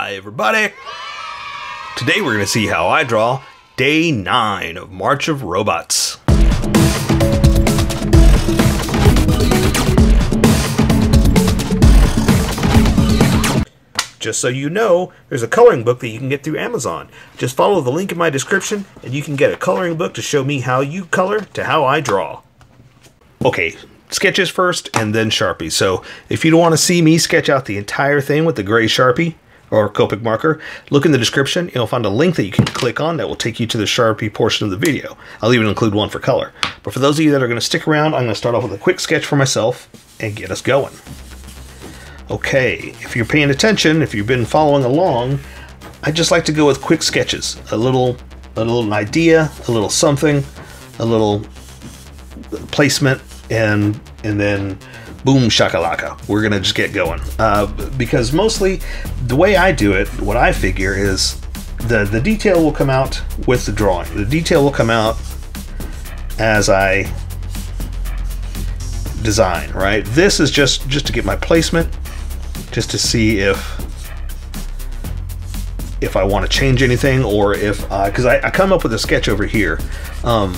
Hi everybody! Today we're going to see how I draw Day 9 of March of Robots. Just so you know, there's a coloring book that you can get through Amazon. Just follow the link in my description and you can get a coloring book to show me how you color to how I draw. Okay, sketches first and then Sharpie. So if you don't want to see me sketch out the entire thing with the gray Sharpie or Copic marker, look in the description. You'll find a link that you can click on that will take you to the Sharpie portion of the video. I'll even include one for color. But for those of you that are going to stick around, I'm going to start off with a quick sketch for myself and get us going. Okay, if you're paying attention, if you've been following along, I just like to go with quick sketches. A little idea, a little something, a little placement, and then boom shakalaka. We're gonna just get going. Because mostly the way I do it, what I figure is the detail will come out with the drawing. The detail will come out as I design, right? This is just to get my placement, just to see if I want to change anything, or if because I come up with a sketch over here to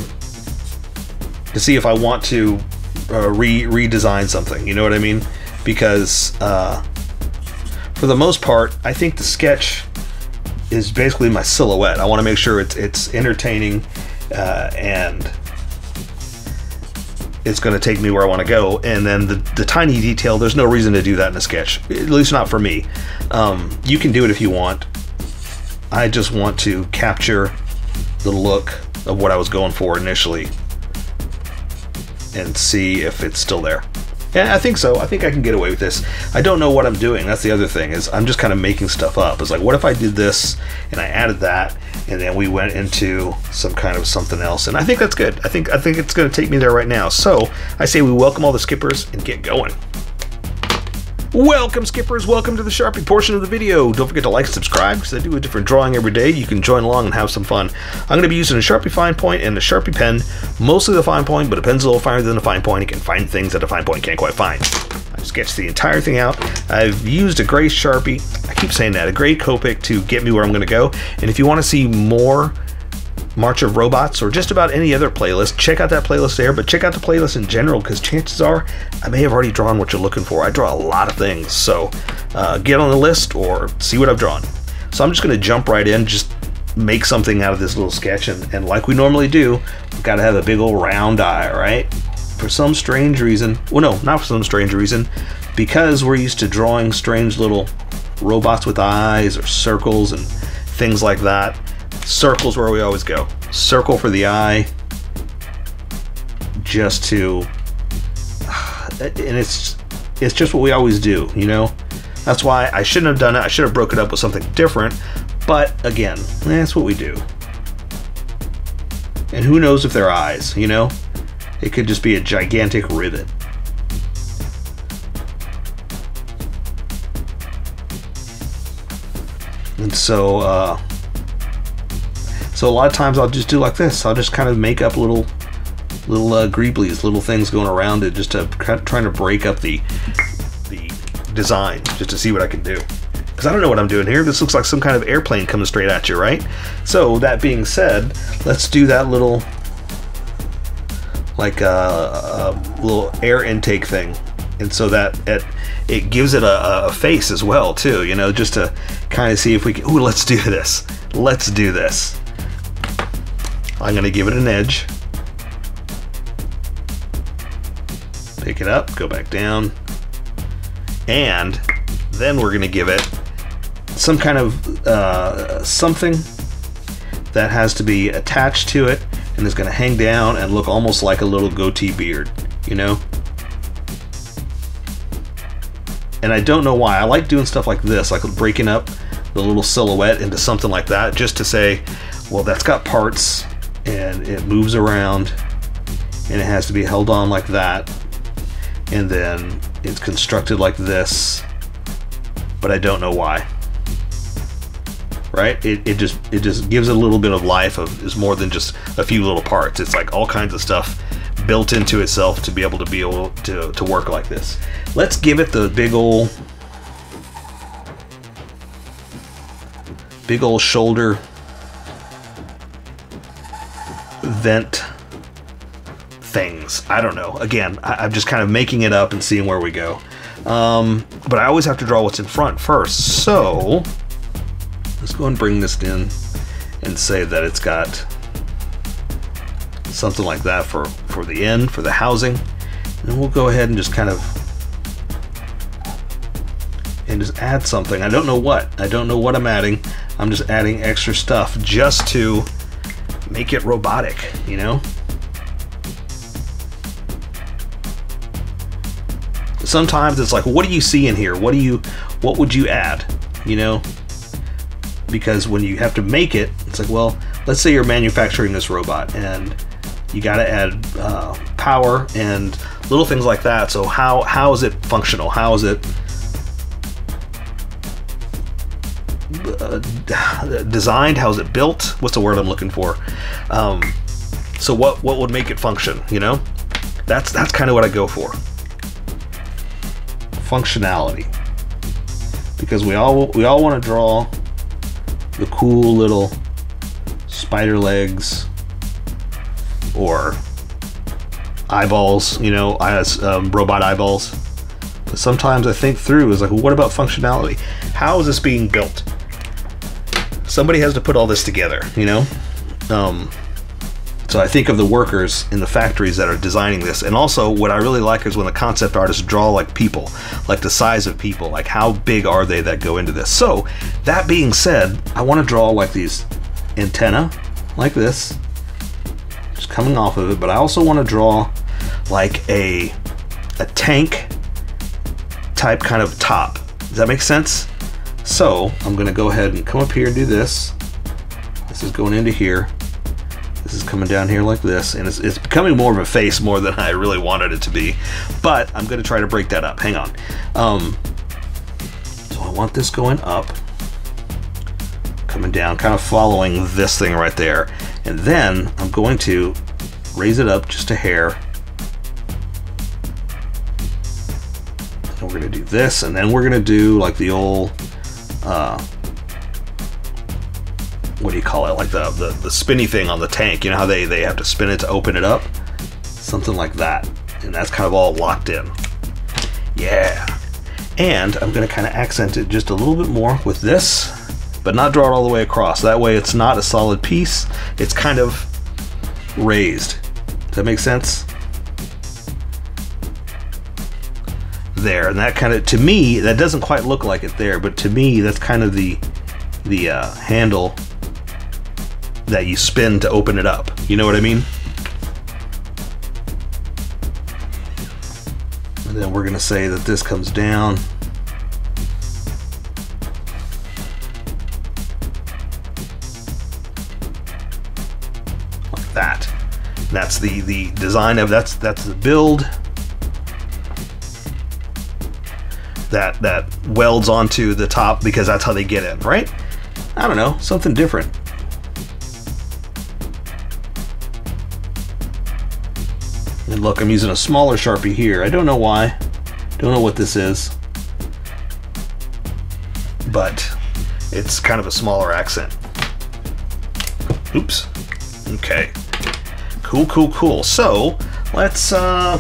see if I want to redesign something, you know what I mean? Because for the most part, I think the sketch is basically my silhouette. I want to make sure it's entertaining and it's going to take me where I want to go. And then the tiny detail, there's no reason to do that in a sketch, at least not for me. You can do it if you want. I just want to capture the look of what I was going for initially and see if it's still there. And I think so. I think I can get away with this. I don't know what I'm doing. That's the other thing, is I'm just kind of making stuff up. It's like, what if I did this and I added that and then we went into some kind of something else? And I think that's good. I think it's going to take me there right now. So I say we welcome all the skippers and get going. Welcome skippers, welcome to the Sharpie portion of the video. Don't forget to like and subscribe, because I do a different drawing every day. You can join along and have some fun. I'm going to be using a Sharpie fine point and a Sharpie pen, mostly the fine point, but a pen's a little finer than a fine point. You can find things that a fine point can't quite find. I've sketched the entire thing out. I've used a gray Sharpie, I keep saying that, a gray Copic to get me where I'm going to go. And if you want to see more March of Robots or just about any other playlist, check out that playlist there, but check out the playlist in general, because chances are I may have already drawn what you're looking for. I draw a lot of things, so get on the list or see what I've drawn. So I'm just going to jump right in, just make something out of this little sketch, and like we normally do, we've got to have a big old round eye, right? For some strange reason, well no, not for some strange reason, because we're used to drawing strange little robots with eyes or circles and things like that. Circle's where we always go. Circle for the eye, just to, and it's just what we always do, you know? That's why I shouldn't have done it. I should have broke it up with something different, but again, that's what we do. And who knows if they're eyes, you know? It could just be a gigantic rivet. And so, so a lot of times I'll just do like this. I'll just kind of make up little greeblies, little things going around it, just to trying to break up the design, just to see what I can do. Because I don't know what I'm doing here. This looks like some kind of airplane coming straight at you, right? So that being said, let's do that little, like a little air intake thing, and so that it gives it a face as well too, you know, just to kind of see if we can. Ooh, let's do this. Let's do this. I'm going to give it an edge. Pick it up, go back down. And then we're going to give it some kind of something that has to be attached to it and is going to hang down and look almost like a little goatee beard, you know? And I don't know why. I like doing stuff like this, like breaking up the little silhouette into something like that, just to say, well, that's got parts and it moves around and it has to be held on like that, and then it's constructed like this, but I don't know why. Right? It just gives it a little bit of life. Is more than just a few little parts. It's like all kinds of stuff built into itself to be able to work like this. Let's give it the big old big old shoulder vent things. I don't know. Again, I'm just kind of making it up and seeing where we go. But I always have to draw what's in front first. So let's go and bring this in and say that it's got something like that for the end, for the housing. And we'll go ahead and just kind of add something. I don't know what. I don't know what I'm adding. I'm just adding extra stuff just to make it robotic, you know? Sometimes it's like, what do you see in here? What would you add? You know? Because when you have to make it, it's like, well, let's say you're manufacturing this robot and you got to add power and little things like that. So how is it functional? How is it designed? How is it built? What's the word I'm looking for? So what would make it function? You know, that's kind of what I go for. Functionality, because we all want to draw the cool little spider legs or eyeballs, you know, robot eyeballs. But sometimes I think through is like, well, what about functionality? How is this being built? Somebody has to put all this together, you know? So I think of the workers in the factories that are designing this. And also what I really like is when the concept artists draw like people, like the size of people, like how big are they that go into this. So that being said, I want to draw like these antenna like this, just coming off of it. But I also want to draw like a tank type kind of top. Does that make sense? So I'm going to go ahead and come up here and do this. This is going into here. This is coming down here like this, and it's becoming more of a face more than I really wanted it to be. But I'm going to try to break that up. Hang on. So I want this going up, coming down, kind of following this thing right there. And then I'm going to raise it up just a hair. And we're going to do this, and then we're going to do like the old... what do you call it, like the spinny thing on the tank, you know how they have to spin it to open it up, something like that. And that's kind of all locked in. Yeah. And I'm going to kind of accent it just a little bit more with this, but not draw it all the way across. That way it's not a solid piece, it's kind of raised. Does that make sense? There. And that kind of, to me, that doesn't quite look like it there, but to me that's kind of the handle that you spin to open it up. You know what I mean? And then we're going to say that this comes down. Like that. And that's the design of, that's the build that welds onto the top, because that's how they get in, right? I don't know, something different. And look, I'm using a smaller Sharpie here. I don't know why. Don't know what this is. But it's kind of a smaller accent. Oops. Okay. Cool, cool, cool. So, let's, how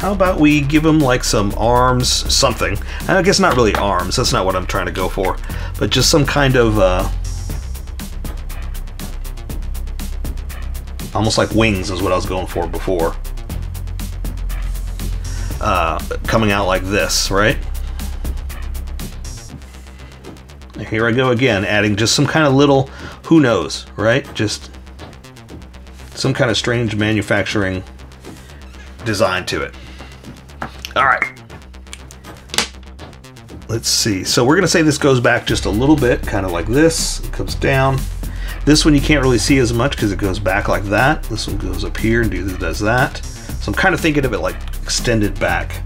about we give him like some arms, something. I guess not really arms, that's not what I'm trying to go for. But just some kind of, almost like wings is what I was going for before. Coming out like this, right? Here I go again, adding just some kind of little, who knows, right? Just some kind of strange manufacturing design to it. All right. Let's see. So we're going to say this goes back just a little bit, kind of like this. It comes down. This one you can't really see as much because it goes back like that. This one goes up here and does that. So I'm kind of thinking of it like extended back.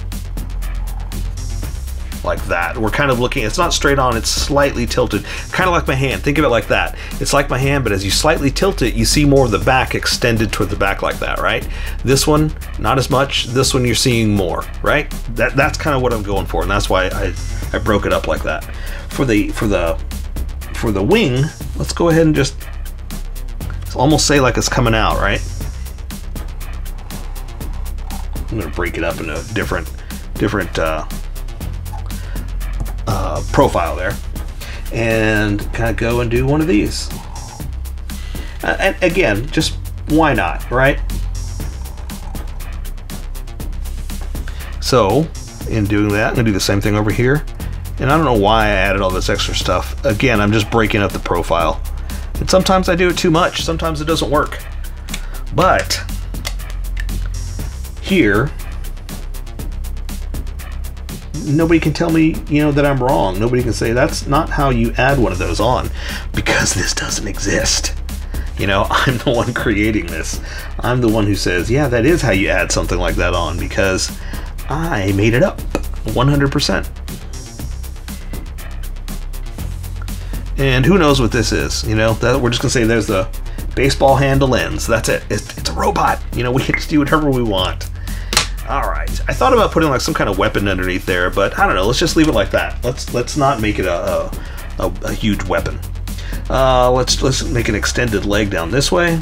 Like that. We're kind of looking, it's not straight on, it's slightly tilted. Kind of like my hand. Think of it like that. It's like my hand, but as you slightly tilt it, you see more of the back extended toward the back like that, right? This one, not as much. This one you're seeing more, right? That's kind of what I'm going for, and that's why I broke it up like that. For for the wing, let's go ahead and just almost say like it's coming out, right? I'm gonna break it up into a different profile there, and kind of go and do one of these. And again, just why not, right? So in doing that, I'm gonna do the same thing over here. And I don't know why I added all this extra stuff. Again, I'm just breaking up the profile. And sometimes I do it too much. Sometimes it doesn't work. But here, nobody can tell me, that I'm wrong. Nobody can say that's not how you add one of those on, because this doesn't exist. I'm the one creating this. I'm the one who says, yeah, that is how you add something like that on, because I made it up 100%. And who knows what this is, that we're just gonna say there's the baseball handle ends. That's it. It's a robot. We can just do whatever we want. All right. I thought about putting like some kind of weapon underneath there, but I don't know. Let's just leave it like that. Let's not make it a huge weapon. Let's make an extended leg down this way.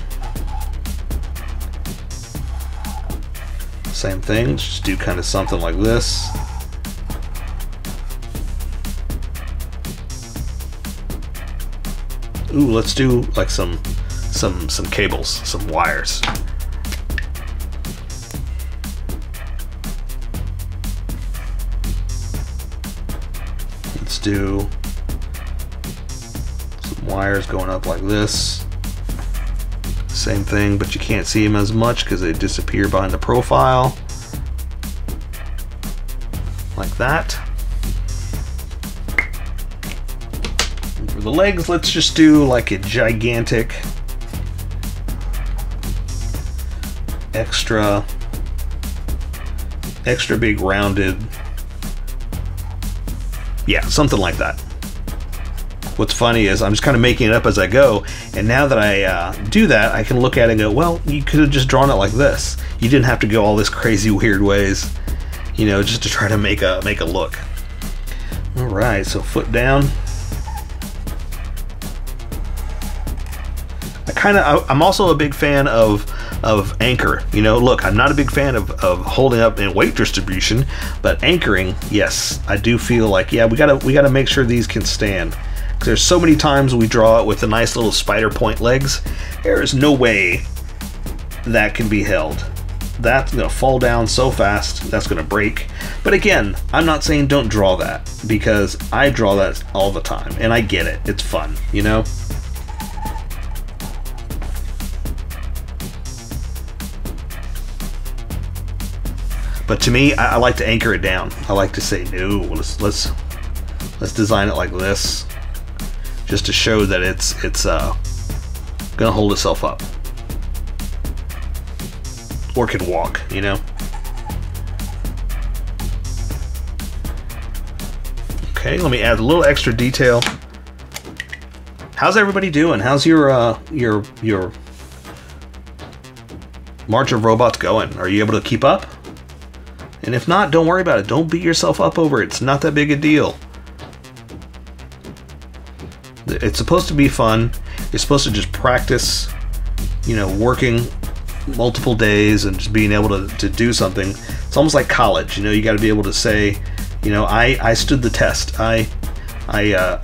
Same thing. Just do kind of something like this. Ooh, let's do like some cables, some wires. Let's do some wires going up like this. Same thing, but you can't see them as much because they disappear behind the profile. Like that. For the legs, let's just do like a gigantic extra big rounded, yeah, something like that. What's funny is I'm just kind of making it up as I go, and now that I do that, I can look at it and go, well, you could have just drawn it like this. You didn't have to go all this crazy weird ways, just to try to make a look. All right, so foot down. I'm also a big fan of anchor. Look, I'm not a big fan of holding up in weight distribution, but anchoring, yes, I do feel like, yeah, we gotta make sure these can stand. There's so many times we draw it with the nice little spider point legs. There is no way that can be held. That's gonna fall down so fast, that's gonna break. But again, I'm not saying don't draw that, because I draw that all the time, and I get it. It's fun, But to me, I like to anchor it down. I like to say, no, let's design it like this, just to show that it's gonna hold itself up, or can walk, Okay, let me add a little extra detail. How's everybody doing? How's your March of Robots going? Are you able to keep up? And if not, don't worry about it. Don't beat yourself up over it. It's not that big a deal. It's supposed to be fun. You're supposed to just practice, working multiple days and just being able to do something. It's almost like college. You got to be able to say, I stood the test. I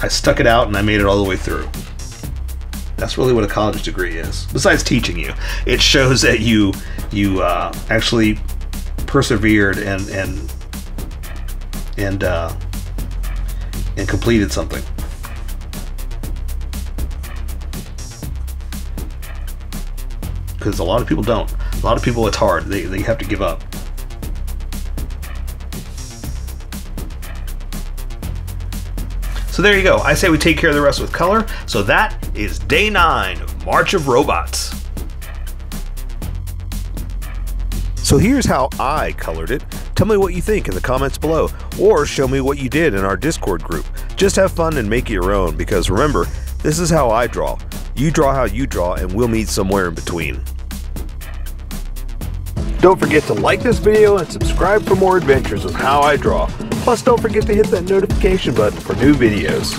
stuck it out and I made it all the way through. That's really what a college degree is. Besides teaching you, it shows that you actually persevered and completed something. Because a lot of people don't. A lot of people, it's hard. They have to give up. So there you go. I say we take care of the rest with color. So that is day 9 of March of Robots. So here's how I colored it. Tell me what you think in the comments below, or show me what you did in our Discord group. Just have fun and make it your own, because remember, this is how I draw. You draw how you draw, and we'll meet somewhere in between. Don't forget to like this video and subscribe for more adventures with How I Draw. Plus, don't forget to hit that notification button for new videos.